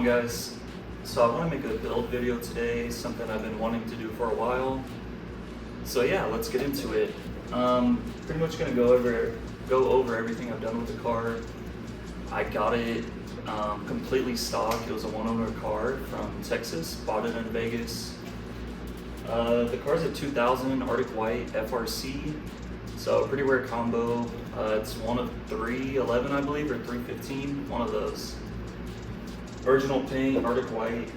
guys? So I want to make a build video today, something I've been wanting to do for a while. So yeah, let's get into it. Pretty much gonna go over everything I've done with the car. I got it completely stock. It was a one-owner car from Texas, bought it in Vegas. The car's a 2000 Arctic White FRC, so a pretty rare combo. It's one of 311, I believe, or 315, one of those. Original paint, Arctic White.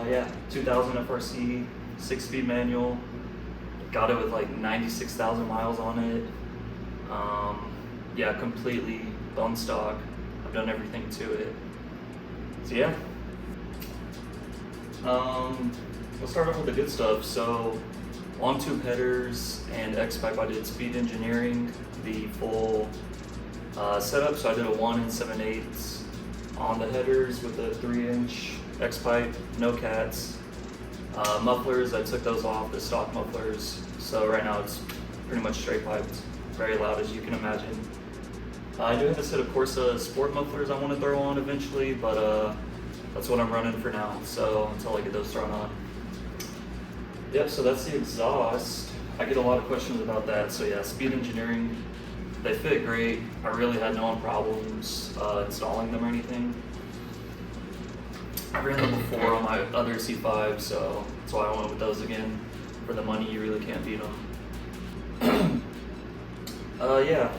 Yeah, 2000 FRC, 6-speed manual. Got it with like 96,000 miles on it. Yeah, completely bone stock. I've done everything to it. So yeah. We'll start off with the good stuff. So long tube headers and X-pipe, I did speed engineering, the full setup. So I did a 1 7/8 on the headers with a 3-inch X-pipe, no cats. Mufflers, I took those off, the stock mufflers. So right now it's pretty much straight piped, very loud as you can imagine. I do have a set of Corsa sport mufflers I want to throw on eventually, but that's what I'm running for now, so until I get those thrown on. Yep, so that's the exhaust. I get a lot of questions about that, so yeah, speed engineering, they fit great. I really had no problems installing them or anything. I ran them before on my other C5, so that's why I went with those again. For the money, you really can't beat them. Yeah.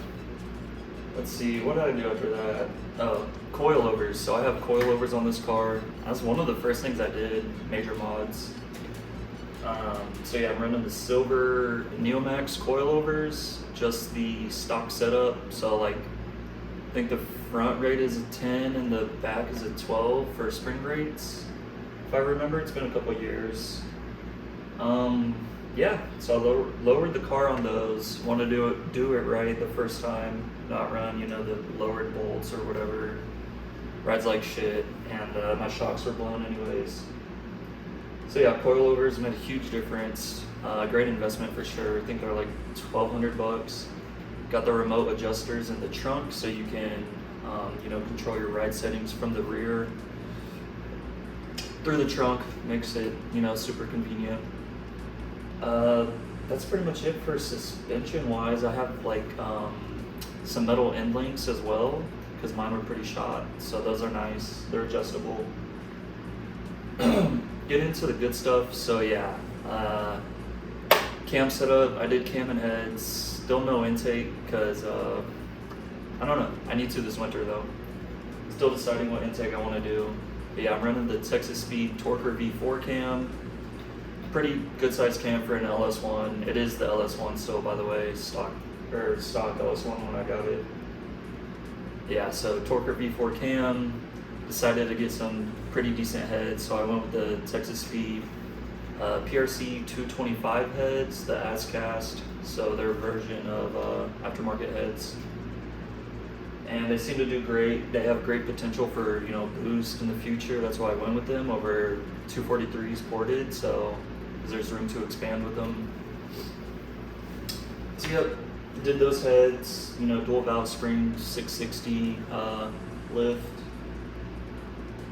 Let's see, what did I do after that? Oh, coilovers. So I have coilovers on this car. That's one of the first things I did, major mods. So yeah, I'm running the silver Neomax coilovers, just the stock setup. So like, I think the front rate is a 10 and the back is a 12 for spring rates. If I remember, it's been a couple years. Yeah, so I lowered the car on those. Want to do it right the first time, not run, you know, the lowered bolts or whatever. Rides like shit, and my shocks were blown anyways. So yeah, coilovers made a huge difference. Great investment for sure. I think they're like $1,200. Got the remote adjusters in the trunk, so you can, you know, control your ride settings from the rear through the trunk. Makes it, you know, super convenient. That's pretty much it for suspension wise. I have like some metal end links as well, because mine were pretty shot, so those are nice. They're adjustable. Get into the good stuff. So yeah, cam setup, I did cam and heads. Still no intake because I don't know, I need to this winter though. Still deciding what intake I want to do. But yeah, I'm running the TSP Torquer V4 cam. Pretty good sized cam for an LS1. It is the LS1 still, by the way, stock LS1 when I got it. Yeah, so Torquer V4 cam. Decided to get some pretty decent heads, so I went with the TSP PRC 225 heads, the ASCAST, so their version of aftermarket heads. And they seem to do great. They have great potential for, you know, boost in the future. That's why I went with them over 243s ported, so there's room to expand with them. So yep, did those heads, you know, dual valve spring 660 lift,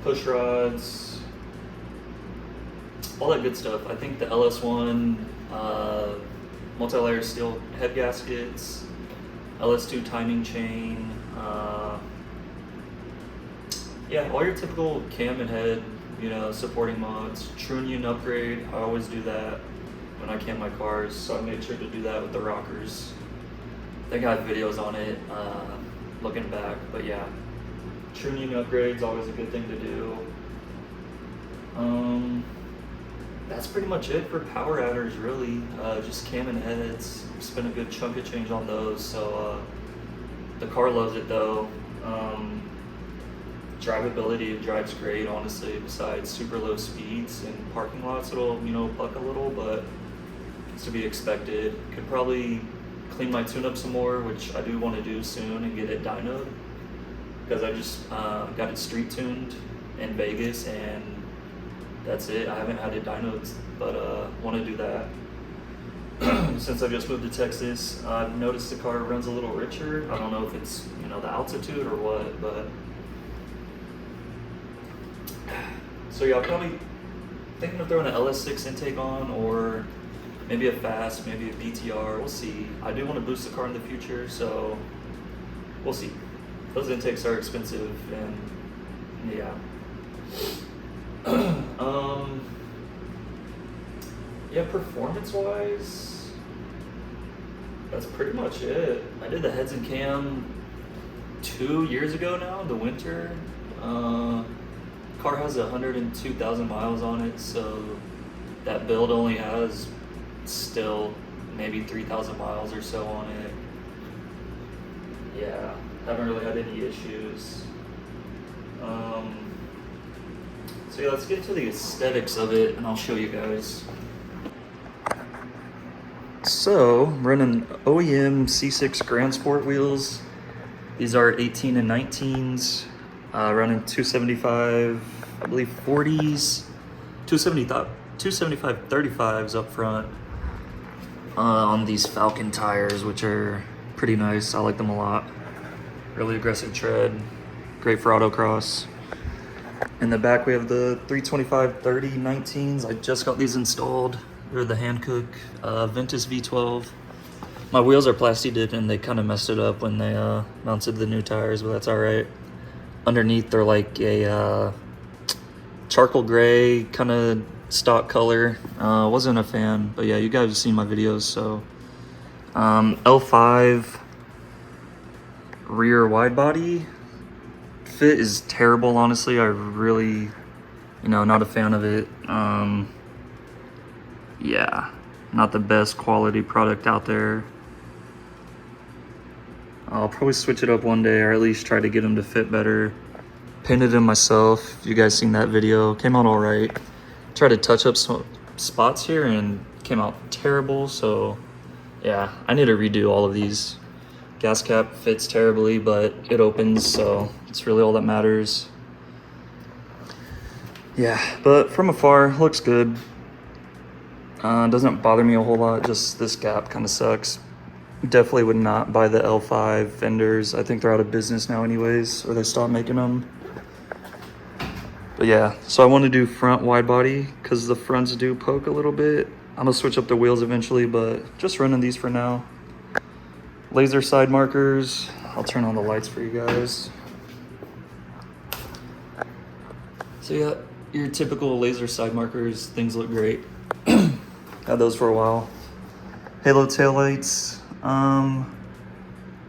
pushrods, all that good stuff. I think the LS1 multi-layer steel head gaskets, LS2 timing chain, yeah, all your typical cam and head, you know, supporting mods. Trunion upgrade, I always do that when I cam my cars, so I made sure to do that with the rockers. I think I have videos on it, looking back, but yeah. Trunion upgrades, always a good thing to do. That's pretty much it for power adders, really. Just cam and heads. Spent a good chunk of change on those, so the car loves it though. Drivability, it drives great, honestly. Besides super low speeds in parking lots, it'll, you know, buck a little, but it's to be expected. Could probably clean my tune up some more, which I do want to do soon, and get it dynoed. Because I just got it street tuned in Vegas, and that's it. I haven't had it dynoed, but want to do that. Since I just moved to Texas, I've noticed the car runs a little richer. I don't know if it's, you know, the altitude or what, but So yeah, I'm probably thinking of throwing an LS6 intake on, or maybe a fast, maybe a BTR. We'll see. I do want to boost the car in the future, so we'll see. Those intakes are expensive, and yeah. Yeah, performance-wise, that's pretty much it. I did the heads and cam 2 years ago now, in the winter. Car has 102,000 miles on it, so that build only has still maybe 3,000 miles or so on it. Yeah, haven't really had any issues. So yeah, let's get into the aesthetics of it, and I'll show you guys. So, I'm running OEM C6 Grand Sport wheels. These are 18 and 19s, running 275, I believe 40s, 275 35s up front on these Falcon tires, which are pretty nice. I like them a lot. Really aggressive tread, great for autocross. In the back, we have the 325 30 19s. I just got these installed. They're the Hankook Ventus V12. My wheels are plasti dipped and they kind of messed it up when they mounted the new tires, but that's all right. Underneath, they're like a charcoal gray kind of stock color. Wasn't a fan, but yeah, you guys have seen my videos. So L5 rear wide body. Fit is terrible, honestly. I really, not a fan of it. Yeah, not the best quality product out there. I'll probably switch it up one day, or at least try to get them to fit better. Painted them myself. You guys seen that video? Came out all right. Tried to touch up some spots here and came out terrible. So yeah, I need to redo all of these. Gas cap fits terribly, but it opens, so it's really all that matters. Yeah, but from afar, looks good. Doesn't bother me a whole lot, just this gap kind of sucks. Definitely would not buy the L5 fenders. I think they're out of business now anyways, or they stopped making them. But yeah, so I want to do front wide body because the fronts do poke a little bit. I'm gonna switch up the wheels eventually, but just running these for now. Laser side markers. I'll turn on the lights for you guys. So yeah, your typical laser side markers, things look great. Had those for a while. Halo taillights. I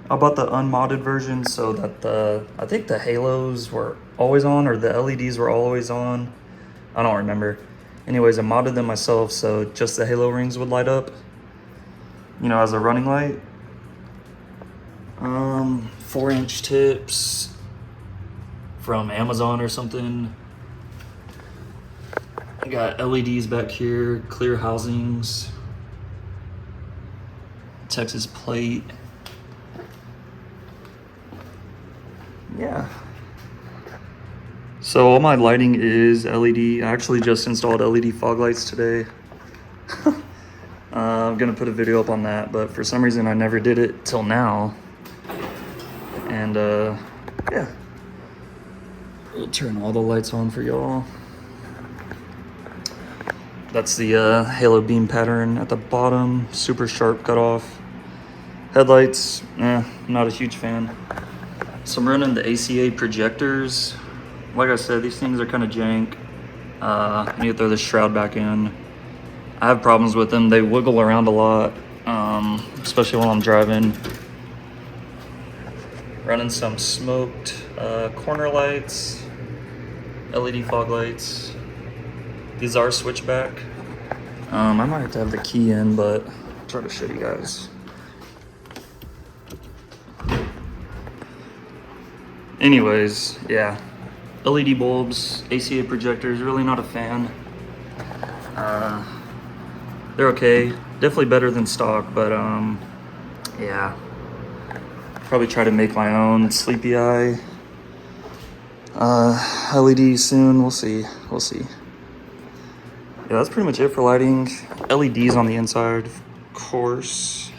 bought the unmodded version so that I think the halos were always on, or the LEDs were always on. I don't remember. Anyways, I modded them myself so just the halo rings would light up, as a running light. 4-inch tips from Amazon or something. I got LEDs back here, clear housings, Texas plate. Yeah. So all my lighting is LED. I actually just installed LED fog lights today. I'm gonna put a video up on that, but for some reason I never did it till now. And yeah, we'll turn all the lights on for y'all. That's the halo beam pattern at the bottom, super sharp cutoff. Headlights, not a huge fan. So I'm running the ACA projectors. Like I said, these things are kind of jank. I need to throw the shroud back in. I have problems with them. They wiggle around a lot, especially while I'm driving. Running some smoked corner lights, LED fog lights. These are switchback. I might have to have the key in, but I'll try to show you guys. Anyways, yeah. LED bulbs, ACA projectors, really not a fan. They're okay. Definitely better than stock, but yeah. Probably try to make my own sleepy eye LED soon. We'll see. Yeah, that's pretty much it for lighting. LEDs on the inside, of course.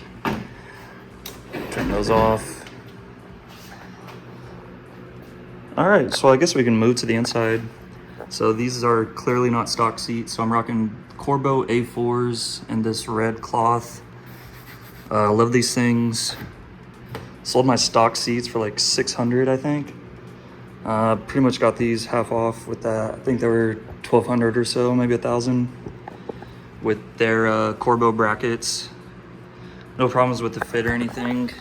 Turn those off. All right, so I guess we can move to the inside. So these are clearly not stock seats. So I'm rocking Corbeau A4s and this red cloth. Love these things. Sold my stock seats for like 600, I think. Pretty much got these half off with that. I think they were 1,200 or so, maybe 1,000, with their Corbeau brackets. No problems with the fit or anything.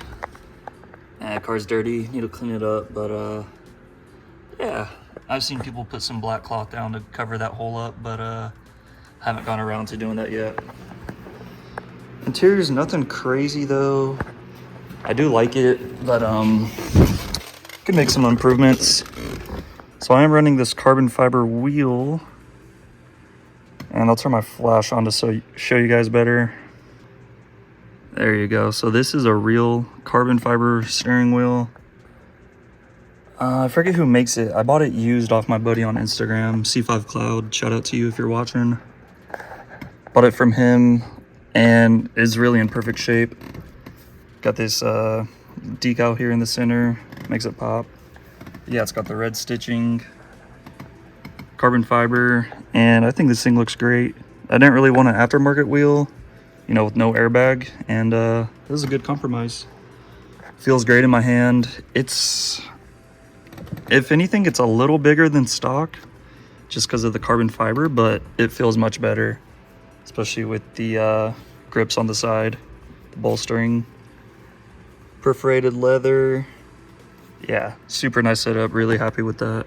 Car's dirty, need to clean it up, but yeah. I've seen people put some black cloth down to cover that hole up, but haven't gone around to doing that yet. Interior's nothing crazy though. I do like it, but could make some improvements. So I am running this carbon fiber wheel, and I'll turn my flash on to show you guys better. There you go. So this is a real carbon fiber steering wheel. I forget who makes it. I bought it used off my buddy on Instagram, C5 Cloud. Shout out to you if you're watching. Bought it from him, and it's really in perfect shape. Got this decal here in the center, makes it pop. Yeah, it's got the red stitching, carbon fiber, and I think this thing looks great. I didn't really want an aftermarket wheel, you know, with no airbag, and this is a good compromise. Feels great in my hand. It's, if anything, it's a little bigger than stock just because of the carbon fiber, but it feels much better, especially with the grips on the side, the bolstering, perforated leather. Yeah, super nice setup, really happy with that.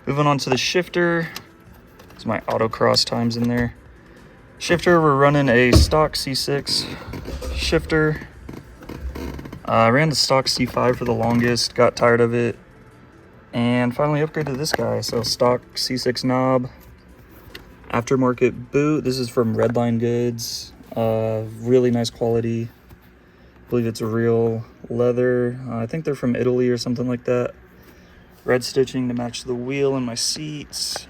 Moving on to the shifter. There's my autocross times in there. Shifter, we're running a stock C6 shifter. I ran the stock C5 for the longest, got tired of it, and finally upgraded to this guy. So stock C6 knob, aftermarket boot. This is from Redline Goods. Really nice quality. I believe it's real leather. I think they're from Italy or something like that. Red stitching to match the wheel and my seats.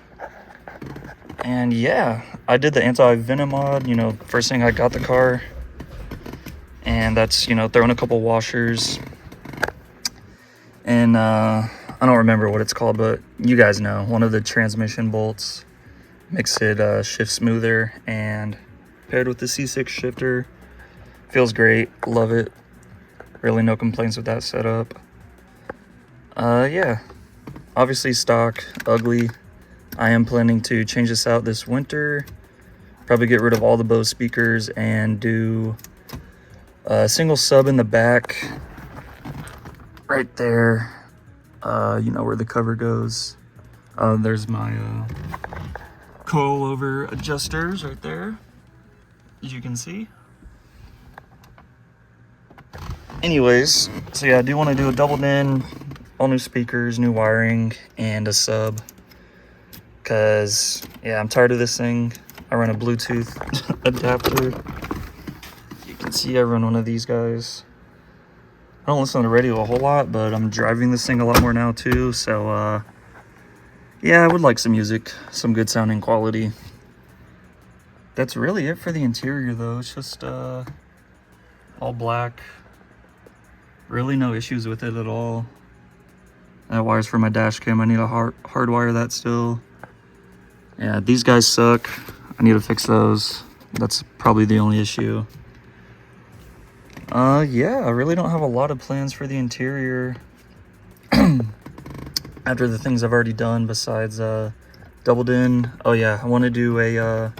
And yeah, I did the anti-venom mod, you know, first thing I got the car. And that's, you know, throwing a couple washers. And I don't remember what it's called, but you guys know, one of the transmission bolts makes it shift smoother, and paired with the C6 shifter, feels great, love it. Really no complaints with that setup. Yeah, obviously stock, ugly. I am planning to change this out this winter. Probably get rid of all the Bose speakers and do a single sub in the back. Right there, you know where the cover goes. There's my coilover adjusters right there, as you can see. Anyways, so yeah, I do want to do a double din, all new speakers, new wiring, and a sub. Cause yeah, I'm tired of this thing. I run a Bluetooth adapter. You can see I run one of these guys. I don't listen to the radio a whole lot, but I'm driving this thing a lot more now too. So yeah, I would like some music, some good sounding quality. That's really it for the interior though. It's just all black. Really no issues with it at all. That wire's for my dash cam. I need to hardwire that still. Yeah, these guys suck. I need to fix those. That's probably the only issue. Yeah, I really don't have a lot of plans for the interior. After the things I've already done besides doubled in. Oh yeah, I want to do a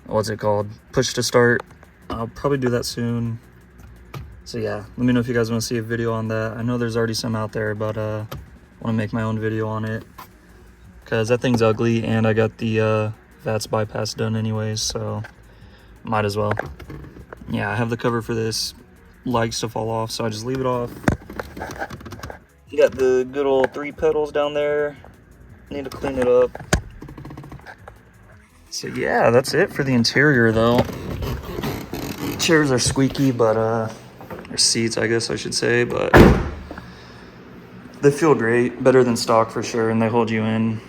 what's it called? Push to start. I'll probably do that soon. So yeah, let me know if you guys want to see a video on that. I know there's already some out there, but I want to make my own video on it. Because that thing's ugly, and I got the VATS bypass done anyways, so might as well. Yeah, I have the cover for this. Likes to fall off, so I just leave it off. You got the good old 3 pedals down there. Need to clean it up. So yeah, that's it for the interior though. Chairs are squeaky, but or seats I guess I should say, but they feel great, better than stock for sure, and they hold you in.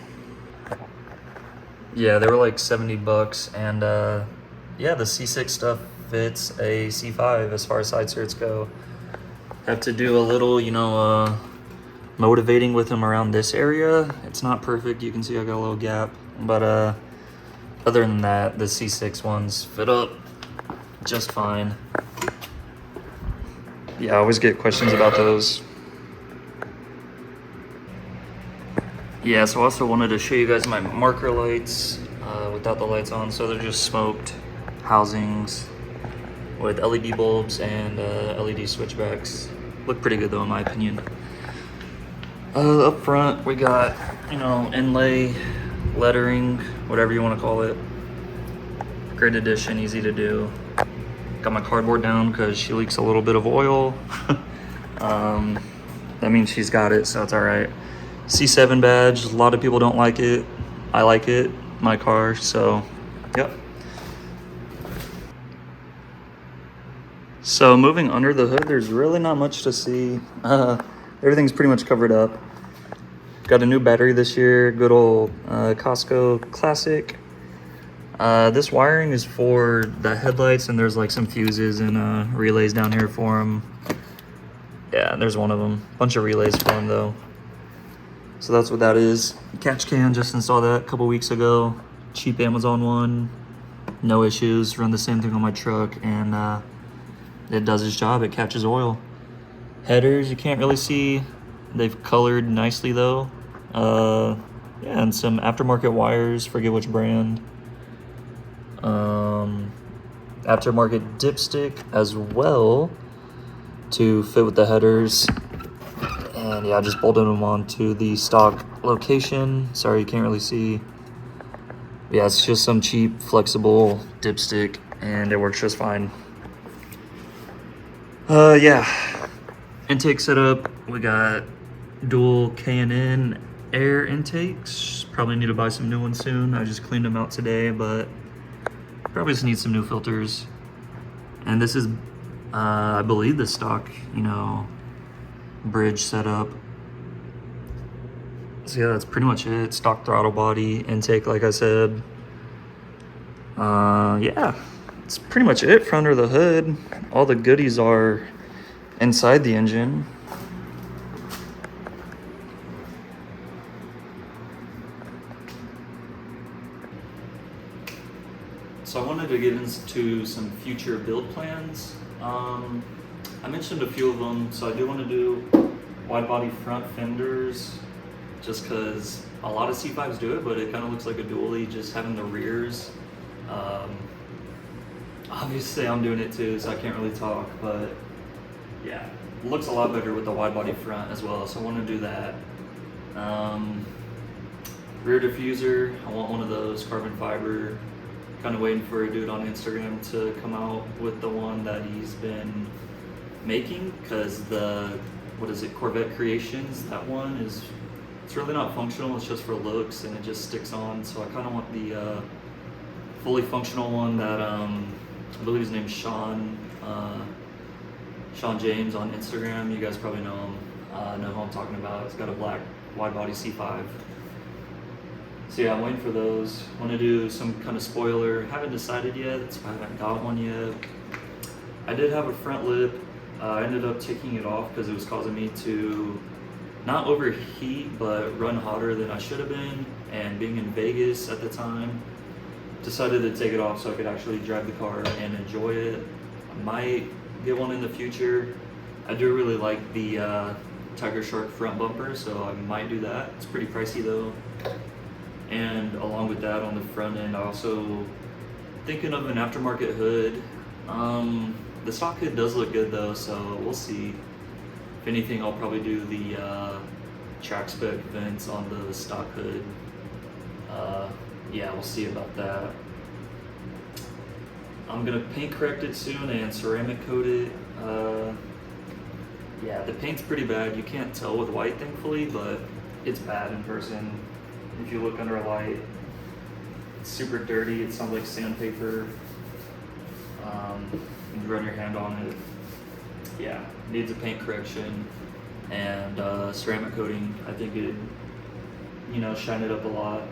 Yeah, they were like 70 bucks, and yeah, the C6 stuff fits a C5 as far as side skirts go. Have to do a little, you know, motivating with them around this area. It's not perfect. You can see I got a little gap, but other than that, the C6 ones fit up just fine. Yeah, I always get questions about those. Yeah, so I also wanted to show you guys my marker lights without the lights on. So they're just smoked housings with LED bulbs and LED switchbacks. Look pretty good though, in my opinion. Up front, we got, you know, inlay, lettering, whatever you want to call it. Great addition, easy to do. Got my cardboard down because she leaks a little bit of oil. That means she's got it, so it's all right. C7 badge, a lot of people don't like it. I like it, my car, so, yep. So moving under the hood, there's really not much to see. Everything's pretty much covered up. Got a new battery this year, good old Costco classic. This wiring is for the headlights, and there's like some fuses and relays down here for them. Yeah, there's one of them. Bunch of relays for them though. So that's what that is. Catch can, just installed that a couple weeks ago. Cheap Amazon one. No issues, run the same thing on my truck, and it does its job, it catches oil. Headers, you can't really see. They've colored nicely though. Yeah, and some aftermarket wires, forget which brand. Aftermarket dipstick as well to fit with the headers. And yeah, I just bolted them onto the stock location. Sorry, you can't really see. Yeah, it's just some cheap, flexible dipstick, and it works just fine. Yeah. Intake setup, we got dual K&N air intakes. Probably need to buy some new ones soon. I just cleaned them out today, but probably just need some new filters. And this is, I believe, the stock, you know, bridge setup. So yeah, that's pretty much it. Stock throttle body, intake, like I said. Yeah, that's pretty much it for under the hood. All the goodies are inside the engine. So I wanted to get into some future build plans. I mentioned a few of them, so I do want to do wide body front fenders, just because a lot of C5s do it, but it kind of looks like a dually, just having the rears. Obviously I'm doing it too, so I can't really talk, but yeah, it looks a lot better with the wide body front as well, so I want to do that. Rear diffuser, I want one of those carbon fiber. Kind of waiting for a dude on Instagram to come out with the one that he's been making, because the, what is it, Corvette Creations, that one is, it's really not functional, it's just for looks and it just sticks on. So I kind of want the fully functional one that I believe his name's Sean James on Instagram. You guys probably know him, know who I'm talking about. It's got a black wide body C5. So yeah, I'm waiting for those. Want to do some kind of spoiler. Haven't decided yet, so I haven't got one yet. I did have a front lip. I ended up taking it off because it was causing me to not overheat, but run hotter than I should have been. And being in Vegas at the time, decided to take it off so I could actually drive the car and enjoy it. I might get one in the future. I do really like the Tiger Shark front bumper, so I might do that. It's pretty pricey though. And along with that, on the front end, I also thinking of an aftermarket hood. The stock hood does look good though, so we'll see. If anything, I'll probably do the track spec vents on the stock hood. Yeah, we'll see about that. I'm gonna paint correct it soon and ceramic coat it. Yeah, the paint's pretty bad. You can't tell with white, thankfully, but it's bad in person. If you look under a light, it's super dirty. It sounds like sandpaper. You run your hand on it. Yeah, needs a paint correction and ceramic coating. I think it, you know, shine it up a lot.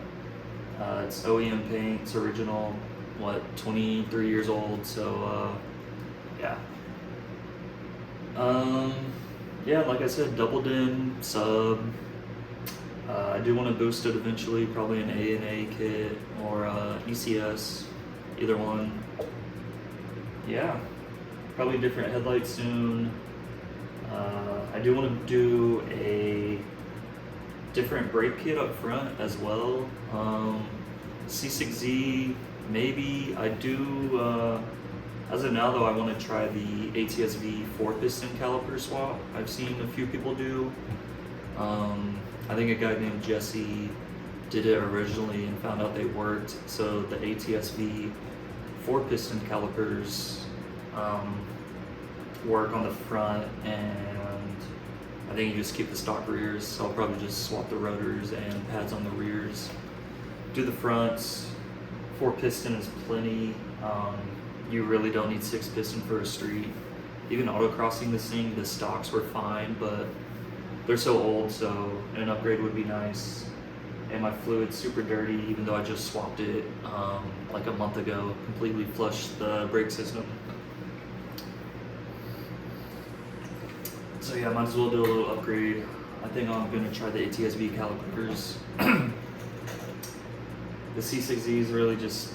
It's OEM paint. It's original. What, 23 years old? So yeah. yeah, like I said, double din, sub. I do want to boost it eventually, probably an A&A kit or ECS, either one. Yeah, probably different headlights soon. I do want to do a different brake kit up front as well. C6Z, maybe. I do, as of now though, I want to try the ATSV 4-piston caliper swap. I've seen a few people do. I think a guy named Jesse did it originally and found out they worked. So the ATSV 4-piston calipers work on the front, and I think you just keep the stock rears. So I'll probably just swap the rotors and pads on the rears. Do the fronts. 4-piston is plenty. You really don't need 6-piston for a street. Even autocrossing this thing, the stocks were fine, but they're so old, so an upgrade would be nice. And my fluid's super dirty, even though I just swapped it like a month ago. Completely flushed the brake system. So yeah, might as well do a little upgrade. I think I'm gonna try the ATSV calipers. The C6Z is really just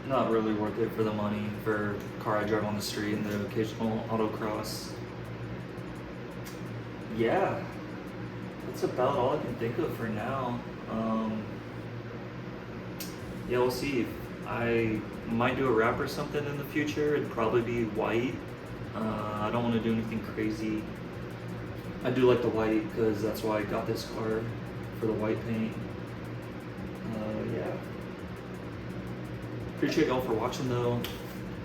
not really worth it for the money for a car I drive on the street and the occasional autocross. Yeah, that's about all I can think of for now. Yeah, we'll see. I might do a wrap or something in the future. It'd probably be white. I don't want to do anything crazy. I do like the white because that's why I got this car, for the white paint. Yeah. Appreciate y'all for watching though.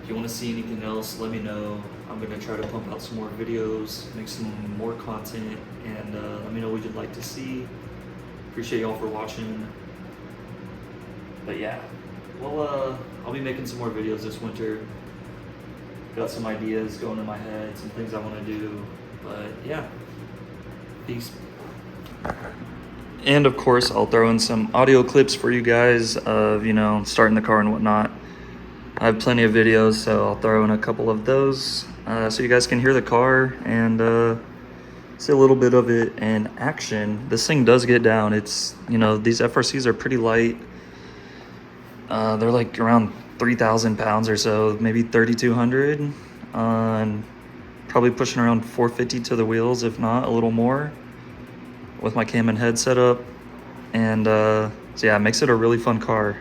If you want to see anything else, let me know. I'm going to try to pump out some more videos, make some more content, and let me know what you'd like to see. Appreciate y'all for watching. But yeah, well, I'll be making some more videos this winter. Got some ideas going in my head, some things I want to do. But yeah, peace. And of course, I'll throw in some audio clips for you guys of, you know, starting the car and whatnot. I have plenty of videos, so I'll throw in a couple of those so you guys can hear the car and see a little bit of it in action. This thing does get down. It's, you know, these FRCs are pretty light. They're like around 3,000 pounds or so, maybe 3,200, and probably pushing around 450 to the wheels, if not a little more, with my cam and head setup. And so yeah, it makes it a really fun car.